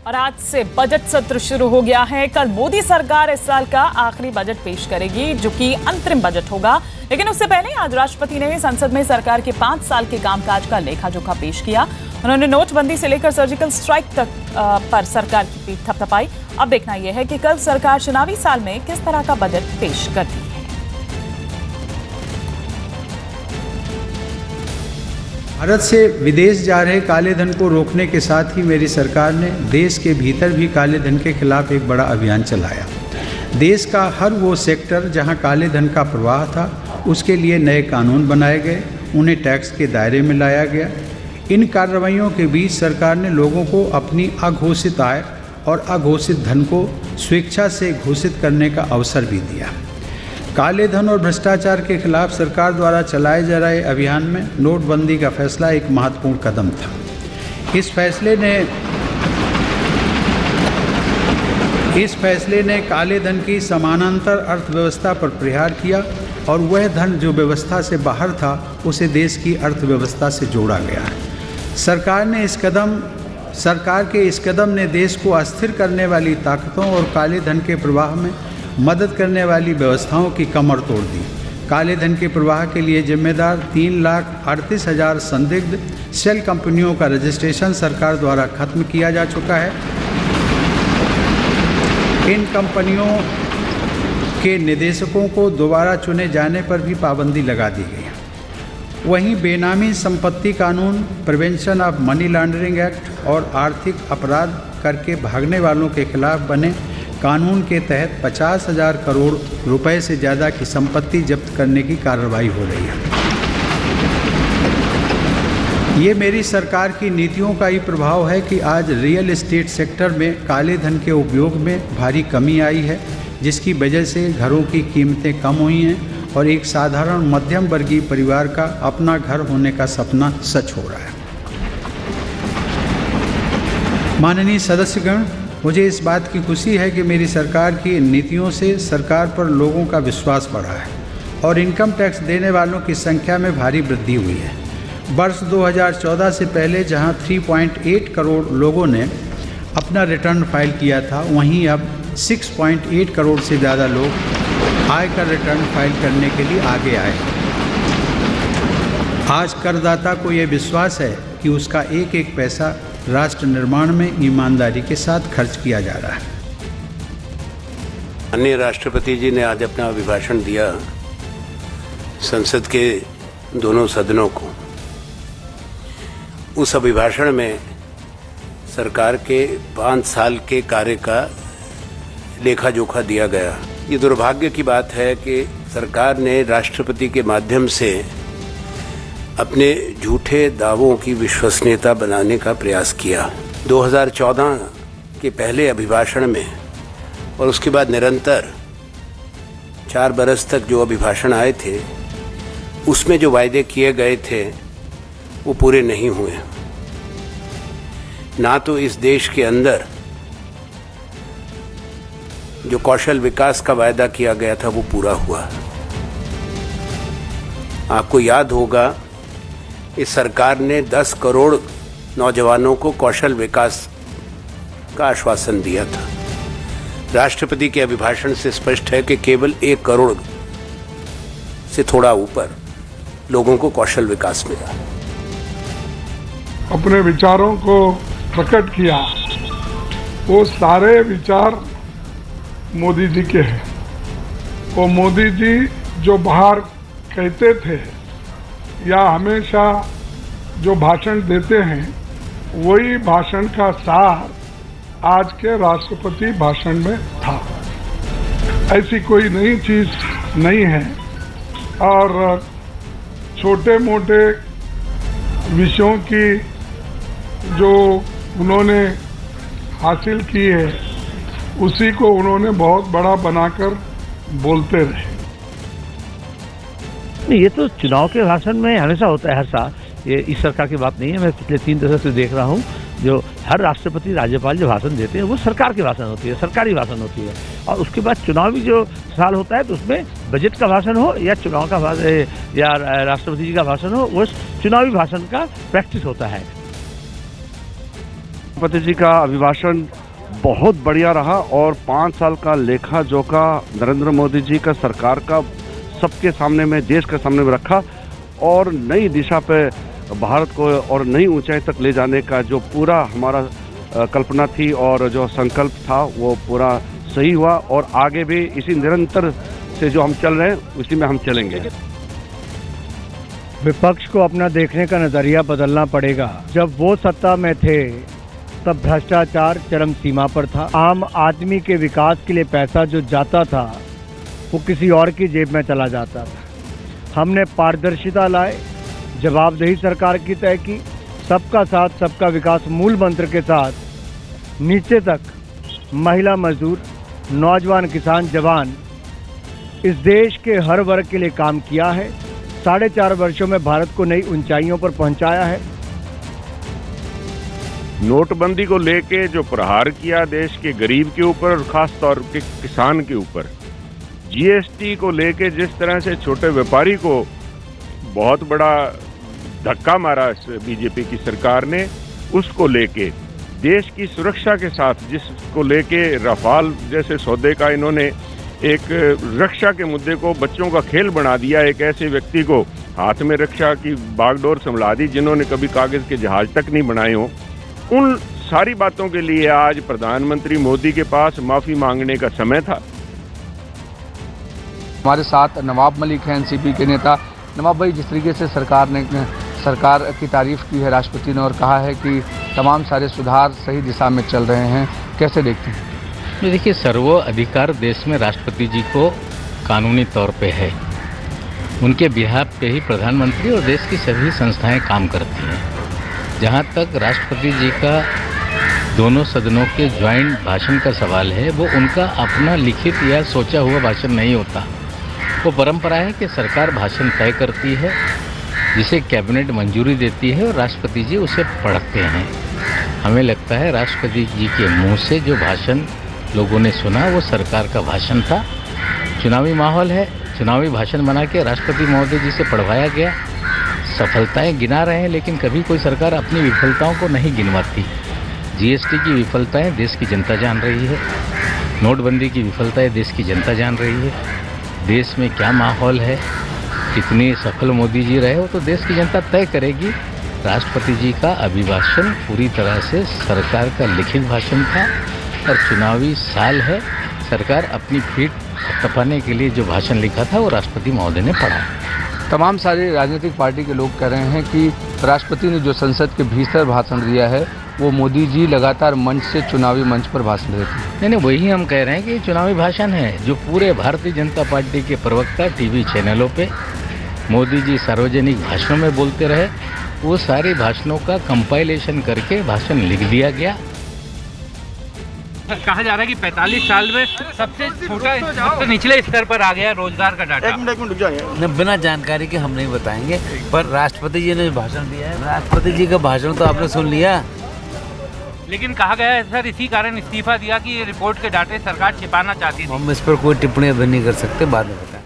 और आज से बजट सत्र शुरू हो गया है। कल मोदी सरकार इस साल का आखिरी बजट पेश करेगी, जो कि अंतरिम बजट होगा। लेकिन उससे पहले आज राष्ट्रपति ने संसद में सरकार के 5 साल के कामकाज का लेखा जोखा पेश किया। उन्होंने नोटबंदी से लेकर सर्जिकल स्ट्राइक तक पर सरकार की पीठ थपथपाई। अब देखना यह है कि कल सरकार चुनावी साल में किस तरह का बजट पेश करती है। भारत से विदेश जा रहे काले धन को रोकने के साथ ही मेरी सरकार ने देश के भीतर भी काले धन के खिलाफ एक बड़ा अभियान चलाया। देश का हर वो सेक्टर जहां काले धन का प्रवाह था, उसके लिए नए कानून बनाए गए, उन्हें टैक्स के दायरे में लाया गया। इन कार्रवाइयों के बीच सरकार ने लोगों को अपनी अघोषित आय और अघोषित धन को स्वेच्छा से घोषित करने का अवसर भी दिया। काले धन और भ्रष्टाचार के खिलाफ सरकार द्वारा चलाए जा रहे अभियान में नोटबंदी का फैसला एक महत्वपूर्ण कदम था। इस फैसले ने काले धन की समानांतर अर्थव्यवस्था पर प्रहार किया और वह धन जो व्यवस्था से बाहर था, उसे देश की अर्थव्यवस्था से जोड़ा गया है। सरकार के इस कदम ने देश को अस्थिर करने वाली ताकतों और काले धन के प्रवाह में मदद करने वाली व्यवस्थाओं की कमर तोड़ दी। काले धन के प्रवाह के लिए जिम्मेदार 3,38,000 संदिग्ध शेल कंपनियों का रजिस्ट्रेशन सरकार द्वारा खत्म किया जा चुका है। इन कंपनियों के निदेशकों को दोबारा चुने जाने पर भी पाबंदी लगा दी गई है। वहीं बेनामी संपत्ति कानून, prevention of money laundering act और आर्थिक अपराध करके भागने वालों के खिलाफ बने कानून के तहत 50,000 करोड़ रुपए से ज़्यादा की संपत्ति जब्त करने की कार्रवाई हो रही है। ये मेरी सरकार की नीतियों का ही प्रभाव है कि आज रियल एस्टेट सेक्टर में काले धन के उपयोग में भारी कमी आई है, जिसकी वजह से घरों की कीमतें कम हुई हैं और एक साधारण मध्यम वर्गीय परिवार का अपना घर होने का सपना सच हो रहा है। माननीय सदस्यगण, मुझे इस बात की खुशी है कि मेरी सरकार की इन नीतियों से सरकार पर लोगों का विश्वास बढ़ा है और इनकम टैक्स देने वालों की संख्या में भारी वृद्धि हुई है। वर्ष 2014 से पहले जहां 3.8 करोड़ लोगों ने अपना रिटर्न फाइल किया था, वहीं अब 6.8 करोड़ से ज़्यादा लोग आयकर रिटर्न फाइल करने के लिए आगे आए। आज करदाता को यह विश्वास है कि उसका एक एक पैसा राष्ट्र निर्माण में ईमानदारी के साथ खर्च किया जा रहा है। माननीय राष्ट्रपति जी ने आज अपना अभिभाषण दिया संसद के दोनों सदनों को। उस अभिभाषण में सरकार के 5 साल के कार्य का लेखा जोखा दिया गया। ये दुर्भाग्य की बात है कि सरकार ने राष्ट्रपति के माध्यम से अपने झूठे दावों की विश्वसनीयता बनाने का प्रयास किया। 2014 के पहले अभिभाषण में और उसके बाद निरंतर 4 बरस तक जो अभिभाषण आए थे, उसमें जो वायदे किए गए थे वो पूरे नहीं हुए। ना तो इस देश के अंदर जो कौशल विकास का वायदा किया गया था वो पूरा हुआ। आपको याद होगा, इस सरकार ने 10 करोड़ नौजवानों को कौशल विकास का आश्वासन दिया था। राष्ट्रपति के अभिभाषण से स्पष्ट है कि केवल 1 करोड़ से थोड़ा ऊपर लोगों को कौशल विकास मिला। अपने विचारों को प्रकट किया। वो सारे विचार मोदी जी के हैं। वो मोदी जी जो बाहर कहते थे या हमेशा जो भाषण देते हैं, वही भाषण का सार आज के राष्ट्रपति भाषण में था। ऐसी कोई नई चीज नहीं है और छोटे मोटे विषयों की जो उन्होंने हासिल की है, उसी को उन्होंने बहुत बड़ा बनाकर बोलते रहे। ये तो चुनाव के भाषण में हमेशा होता है, हर साल। ये इस सरकार की बात नहीं है। मैं पिछले 3 दशक से देख रहा हूँ, जो हर राष्ट्रपति राज्यपाल जो भाषण देते हैं वो सरकार की भाषण होती है, सरकारी भाषण होती है। और उसके बाद चुनावी जो साल होता है तो उसमें बजट का भाषण हो या चुनाव का या राष्ट्रपति जी का भाषण हो, वो चुनावी भाषण का प्रैक्टिस होता है। राष्ट्रपति जी का अभिभाषण बहुत बढ़िया रहा और 5 साल का लेखा जोखा नरेंद्र मोदी जी का सरकार का सबके सामने में, देश के सामने में रखा और नई दिशा पे भारत को और नई ऊंचाई तक ले जाने का जो पूरा हमारा कल्पना थी और जो संकल्प था वो पूरा सही हुआ और आगे भी इसी निरंतर से जो हम चल रहे हैं उसी में हम चलेंगे। विपक्ष को अपना देखने का नजरिया बदलना पड़ेगा। जब वो सत्ता में थे तब भ्रष्टाचार चरम सीमा पर था। आम आदमी के विकास के लिए पैसा जो जाता था वो किसी और की जेब में चला जाता था। हमने पारदर्शिता लाए, जवाबदेही सरकार की तय की, सबका साथ सबका विकास मूल मंत्र के साथ नीचे तक महिला, मजदूर, नौजवान, किसान, जवान इस देश के हर वर्ग के लिए काम किया है। 4.5 वर्षों में भारत को नई ऊंचाइयों पर पहुंचाया है। नोटबंदी को लेके जो प्रहार किया देश के गरीब के ऊपर और खास तौर पे किसान के ऊपर, जीएसटी को लेके जिस तरह से छोटे व्यापारी को बहुत बड़ा धक्का मारा बीजेपी की सरकार ने, उसको लेके देश की सुरक्षा के साथ जिसको लेके रफाल जैसे सौदे का इन्होंने एक रक्षा के मुद्दे को बच्चों का खेल बना दिया। एक ऐसे व्यक्ति को हाथ में रक्षा की बागडोर संभला दी जिन्होंने कभी कागज के जहाज तक नहीं बनाए हों। उन सारी बातों के लिए आज प्रधानमंत्री मोदी के पास माफी मांगने का समय था। हमारे साथ नवाब मलिक हैं, एनसीपी के नेता। नवाब भाई, जिस तरीके से सरकार की तारीफ की है राष्ट्रपति ने और कहा है कि तमाम सारे सुधार सही दिशा में चल रहे हैं, कैसे देखते हैं? देखिए, सर्व अधिकार देश में राष्ट्रपति जी को कानूनी तौर पे है। उनके बिहाफ पे ही प्रधानमंत्री और देश की सभी संस्थाएं काम करती हैं। जहां तक राष्ट्रपति जी का दोनों सदनों के ज्वाइंट भाषण का सवाल है, वो उनका अपना लिखित या सोचा हुआ भाषण नहीं होता। वो परंपरा है कि सरकार भाषण तय करती है, जिसे कैबिनेट मंजूरी देती है और राष्ट्रपति जी उसे पढ़ते हैं। हमें लगता है राष्ट्रपति जी के मुंह से जो भाषण लोगों ने सुना वो सरकार का भाषण था। चुनावी माहौल है, चुनावी भाषण बना के राष्ट्रपति महोदय जी से पढ़वाया गया। सफलताएं गिना रहे हैं, लेकिन कभी कोई सरकार अपनी विफलताओं को नहीं गिनवाती। जीएसटी की विफलताएं देश की जनता जान रही है, नोटबंदी की विफलताएं देश की जनता जान रही है। देश में क्या माहौल है, कितने सफल मोदी जी रहे, वो तो देश की जनता तय करेगी। राष्ट्रपति जी का अभिभाषण पूरी तरह से सरकार का लिखित भाषण था और चुनावी साल है। सरकार अपनी पीठ तपाने के लिए जो भाषण लिखा था वो राष्ट्रपति महोदय ने पढ़ा। तमाम सारी राजनीतिक पार्टी के लोग कह रहे हैं कि राष्ट्रपति ने जो संसद के भीतर भाषण दिया है वो मोदी जी लगातार मंच से चुनावी मंच पर भाषण देते हैं। नहीं, वही हम कह रहे हैं कि ये चुनावी भाषण है जो पूरे भारतीय जनता पार्टी के प्रवक्ता टीवी चैनलों पे मोदी जी सार्वजनिक भाषणों में बोलते रहे, वो सारे भाषणों का कंपाइलेशन करके भाषण लिख दिया गया। कहा जा रहा है कि 45 साल में सबसे छोटा, सबसे निचले स्तर पर आ गया रोजगार का डाटा। एक मिनट रुक जाइए। बिना जानकारी के हम नहीं बताएंगे, पर राष्ट्रपति जी ने भाषण दिया है, राष्ट्रपति जी का भाषण तो आपने सुन लिया। लेकिन कहा गया है सर इसी कारण इस्तीफा दिया कि ये रिपोर्ट के डाटे सरकार छिपाना चाहती थी। हम इस पर कोई टिप्पणी अभी नहीं कर सकते, बाद में बताएं।